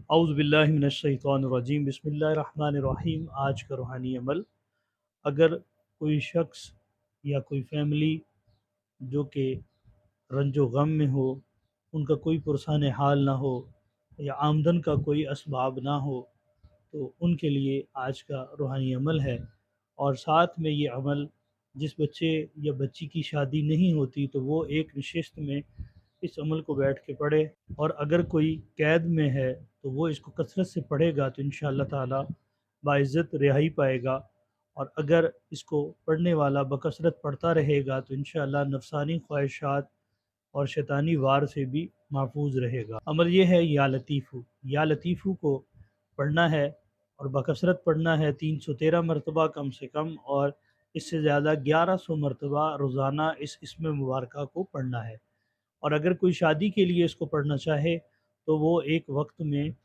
اعوذ باللہ من الشیطان الرجیم، بسم اللہ الرحمن الرحیم۔ آج کا روحانی عمل: اگر کوئی شخص یا کوئی فیملی جو کہ رنج و غم میں ہو، ان کا کوئی پرسان حال نہ ہو یا آمدن کا کوئی اسباب نہ ہو، تو ان کے لیے آج کا روحانی عمل ہے۔ اور ساتھ میں یہ عمل جس بچے یا بچی کی شادی نہیں ہوتی تو وہ ایک نشست میں اس عمل کو بیٹھ کے پڑھے، اور اگر کوئی قید میں ہے تو وہ اس کو کثرت سے پڑھے گا تو انشاءاللہ تعالی باعزت رہائی پائے گا۔ اور اگر اس کو پڑھنے والا بکثرت پڑھتا رہے گا تو انشاءاللہ نفسانی خواہشات اور شیطانی وار سے بھی محفوظ رہے گا۔ عمل یہ ہے، یا لطیفو، یا لطیفو کو پڑھنا ہے اور بکثرت پڑھنا ہے، 313 مرتبہ کم سے کم، اور اس سے زیادہ 1100 مرتبہ روزانہ اس اسم مبارکہ کو پڑھنا ہے۔ اور اگر کوئی شادی کے لیے اس کو پڑھنا چاہے تو وہ ایک وقت میں